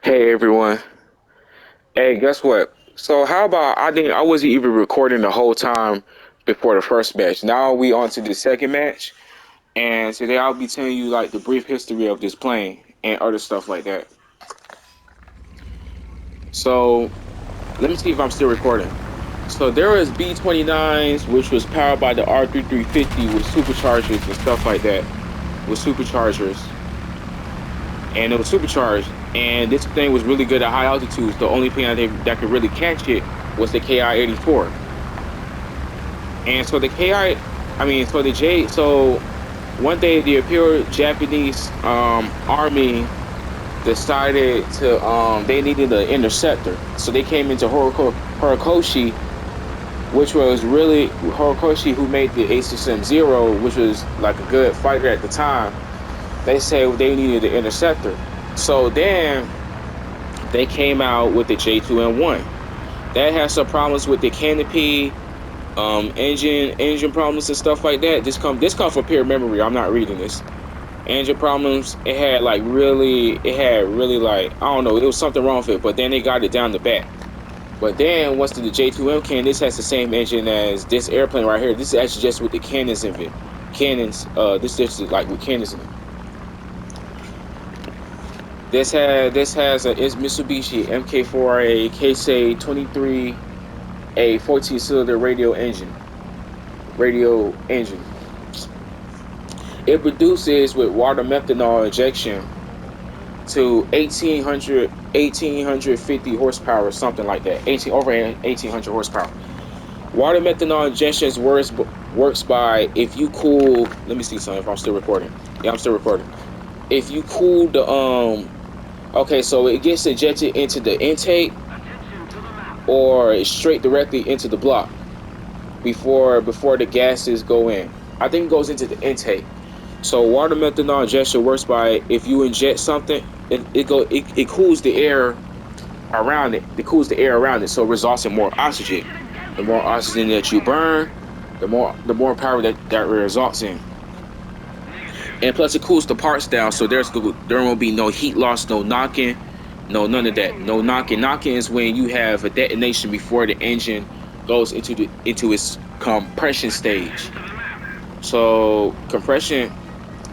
Hey everyone. Hey, guess what? So how about I wasn't even recording the whole time before the first match. Now we on to the second match, and today I'll be telling you like the brief history of this plane and other stuff like that. So let me see if I'm still recording. So there was B-29s, which was powered by the R-3350 with superchargers and stuff like that, with superchargers, and it was supercharged. And this thing was really good at high altitudes. The only plane that could really catch it was the KI-84. And so the I mean, so the J, so one day the Imperial Japanese army decided to, they needed an interceptor. So they came into Horikoshi, which was really Horikoshi, who made the A6M0, which was like a good fighter at the time. They said they needed an interceptor. So then they came out with the J2m1. That had some problems with the canopy, engine problems and stuff like that. This come from pure memory. I'm not reading this. Engine problems. It had really like I don't know. It was something wrong with it, but then they got it down the back. But then once the J2M came, this has the same engine as this airplane right here. This is actually just with the cannons in it. Cannons. This is like with cannons in it. This has a is Mitsubishi MK4A Keisei 23A 14-cylinder radio engine. It produces with water methanol injection to 1850 horsepower or something like that. 1800 horsepower. Water methanol injection works by if you cool. Let me see something if I'm still recording. Yeah, I'm still recording. If you cool the okay, so it gets injected into the intake or straight directly into the block before the gases go in. I think it goes into the intake. So water methanol injection works by if you inject something, it cools the air around it. It cools the air around it, so it results in more oxygen. The more oxygen that you burn, the more power that results in. And plus, it cools the parts down, so there won't be no heat loss, no knocking, no none of that. No knocking. Knocking is when you have a detonation before the engine goes into its compression stage. So compression,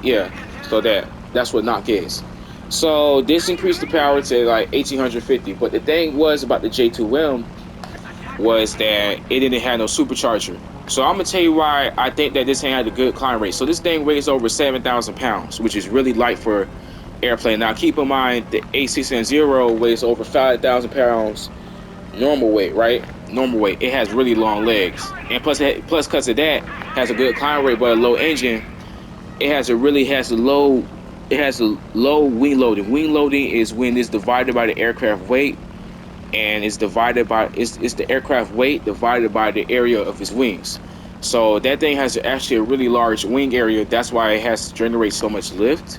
yeah. So that's what knock is. So this increased the power to like 1850. But the thing was about the J2M was that it didn't have no supercharger. So I'm gonna tell you why I think that this thing had a good climb rate. So this thing weighs over 7,000 pounds, which is really light for airplane. Now keep in mind the A6M0 weighs over 5,000 pounds normal weight, right? Normal weight. It has really long legs, and plus because of that has a good climb rate, but a low engine. It has a really has a low. It has a low wing loading. Wing loading is when it's divided by the aircraft weight, and it's divided by it's the aircraft weight divided by the area of its wings. So that thing has actually a really large wing area. That's why it has to generate so much lift,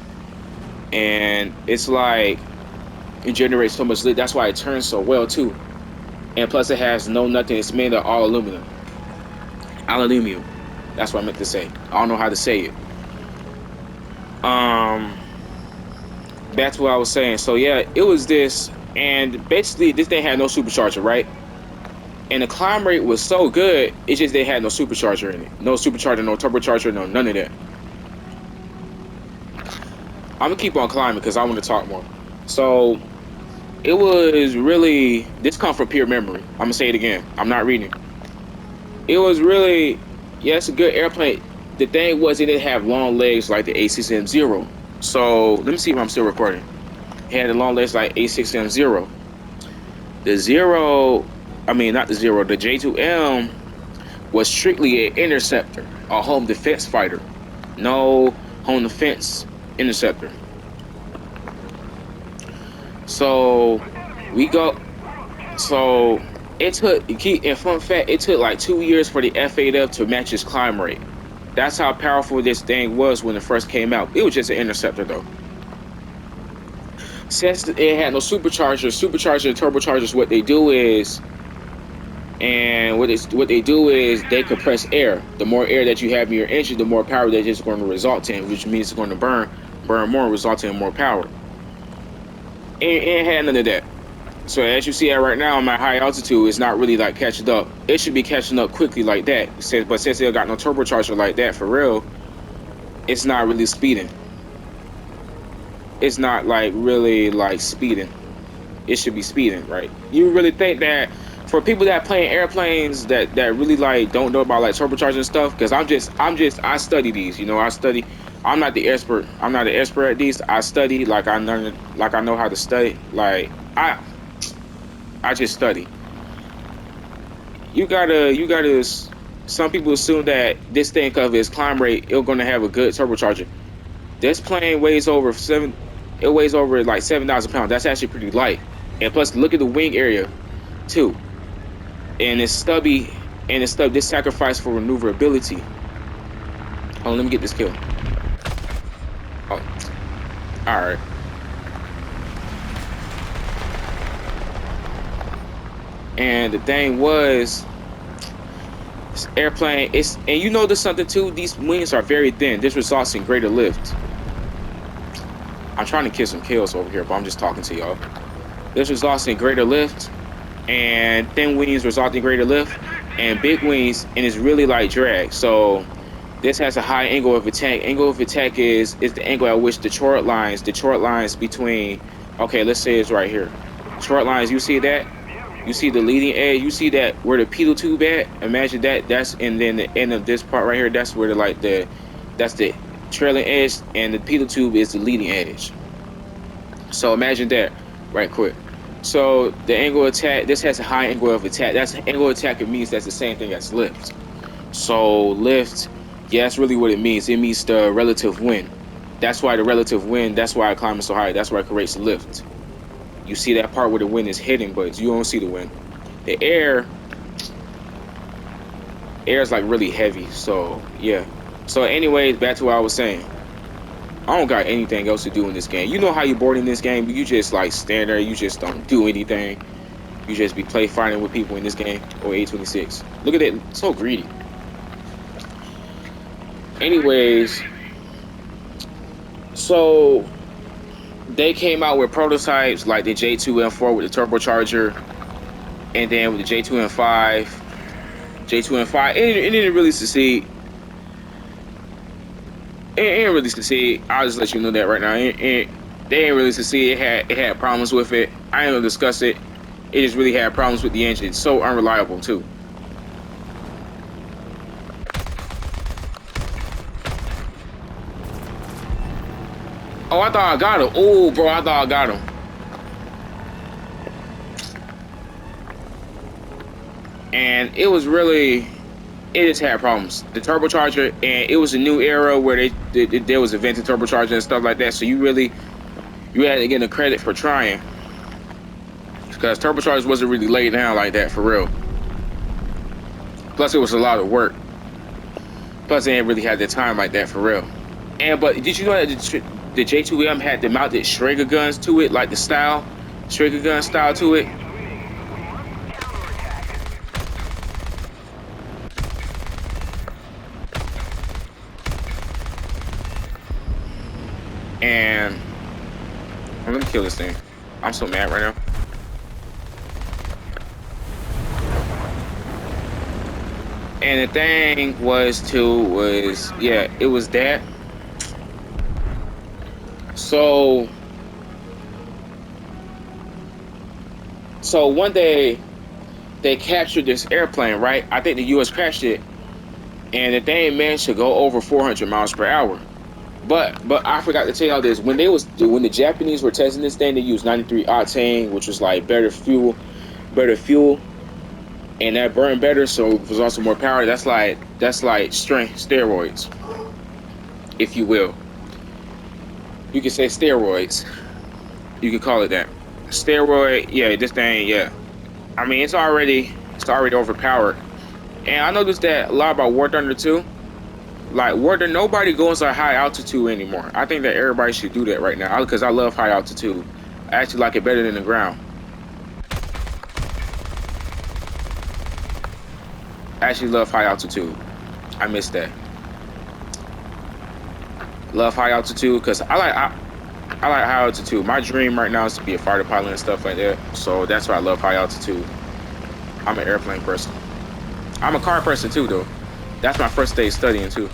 and it's like it generates so much lift. That's why it turns so well too. And plus, it has no nothing. It's made of all aluminum. Aluminum. That's what I meant to say. I don't know how to say it. Um, that's what I was saying. So yeah, it was this, and basically this thing had no supercharger, right? And the climb rate was so good. It's just they had no supercharger in it. No supercharger, no turbocharger, no none of that. I'm gonna keep on climbing because I want to talk more. So it was really this come from pure memory. I'm gonna say it again. I'm not reading. It was really, yeah, it's a good airplane. The thing was it didn't have long legs like the A6M0. So let me see if I'm still recording. It had the long legs like A6M0. The zero, I mean not the zero. The J2M was strictly an interceptor, a home defense fighter. No home defense interceptor. So we go. So it took. In fun fact, it took like 2 years for the F8F to match its climb rate. That's how powerful this thing was when it first came out. It was just an interceptor though. Since it had no supercharger and turbochargers, what they do is they compress air. The more air that you have in your engine, the more power that it's going to result in, which means it's going to burn more, resulting in more power. It ain't had none of that. So as you see it right now, my high altitude is not really like catching up. It should be catching up quickly like that. But since it got no turbocharger like that for real, it's not really speeding. It's not like really like speeding. It should be speeding, right? You really think that for people that play airplanes that really like don't know about like turbocharging and stuff? Because I study these. You know, I study. I'm not the expert. I'm not an expert at these. I study like I know how to study. Like I just study. You gotta. Some people assume that this thing of its climb rate, it's gonna have a good turbocharger. This plane weighs over seven. It weighs over like 7,000 pounds. That's actually pretty light. And plus, look at the wing area too. And it's stubby. And it's stub. This sacrifice for maneuverability. Oh, let me get this kill. Oh, all right. And the thing was, this airplane. And you know there's something too. These wings are very thin. This results in greater lift. I'm trying to kill some kills over here, but I'm just talking to y'all. This results in greater lift, and thin wings result in greater lift, and big wings, and it's really like drag. So this has a high angle of attack. Angle of attack is the angle at which the chord lines between. Okay, let's say it's right here. Chord lines. You see that? You see the leading edge. You see that where the pedal tube at? Imagine that. And then the end of this part right here. That's where that's the trailing edge, and the pedal tube is the leading edge. So imagine that, right quick. So the angle of attack, this has a high angle of attack. That's angle of attack. It means that's the same thing as lift. So lift, yeah, that's really what it means. It means the relative wind. That's why the relative wind. That's why I climb so high. That's why it creates lift. You see that part where the wind is hitting, but you don't see the wind. The air is like really heavy. So yeah. So anyways, back to what I was saying. I don't got anything else to do in this game. You know how you board in this game? You just like stand there. You just don't do anything. You just be fighting with people in this game. Or 826. Look at it. So greedy. Anyways, so they came out with prototypes like the J2m4 with the turbocharger, and then with the J2m5. J2m5, it didn't really succeed. It ain't really succeed. I'll just let you know that right now. They ain't really succeed. It had problems with it. I ain't gonna discuss it. It just really had problems with the engine. It's so unreliable too. Oh, I thought I got him. Oh, bro, I thought I got him. And it was really, it just had problems. The turbocharger, and it was a new era where there was a vented turbocharger and stuff like that. So you had to get a credit for trying, because turbochargers wasn't really laid down like that for real. Plus, it was a lot of work. Plus, they didn't really have the time like that for real. But did you know that the J2m had the mounted Schrager guns to it, like the Schrager gun style to it? And I'm gonna kill this thing. I'm so mad right now. And the thing was yeah, it was that. So one day they captured this airplane, right? I think the US crashed it, and the thing managed to go over 400 miles per hour. But I forgot to tell y'all this. When the Japanese were testing this thing, they used 93 octane, which was like better fuel, and that burned better, so it was also more power. That's like strength steroids, if you will. You can say steroids. You can call it that. Steroid, yeah, this thing, yeah. I mean, it's already overpowered. And I noticed that a lot about War Thunder too. Like War Thunder, nobody goes at high altitude anymore. I think that everybody should do that right now, because I love high altitude. I actually like it better than the ground. I actually love high altitude. I miss that. Love high altitude because I like high altitude. My dream right now is to be a fighter pilot and stuff like that. So that's why I love high altitude. I'm an airplane person. I'm a car person too, though. That's my first day studying too.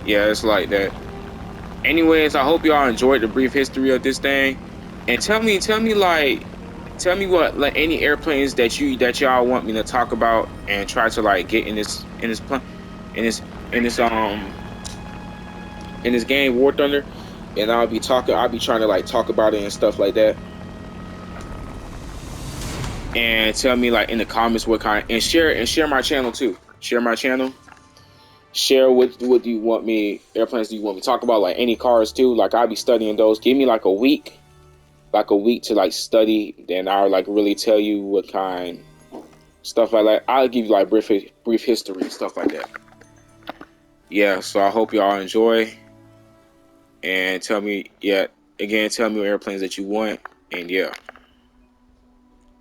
Yeah, it's like that. Anyways, I hope y'all enjoyed the brief history of this thing. And tell me what like any airplanes that y'all want me to talk about and try to like get in this in this in this game War Thunder, and I'll be trying to like talk about it and stuff like that. And tell me like in the comments what kind and share my channel too. Share my channel. Share what do you want me airplanes do you want me to talk about, like any cars too. Like I'll be studying those. Give me like a week to like study, then I'll like really tell you what kind stuff like that. I'll give you like brief history and stuff like that. Yeah, so I hope y'all enjoy and tell me, yeah, again, tell me what airplanes that you want, and yeah.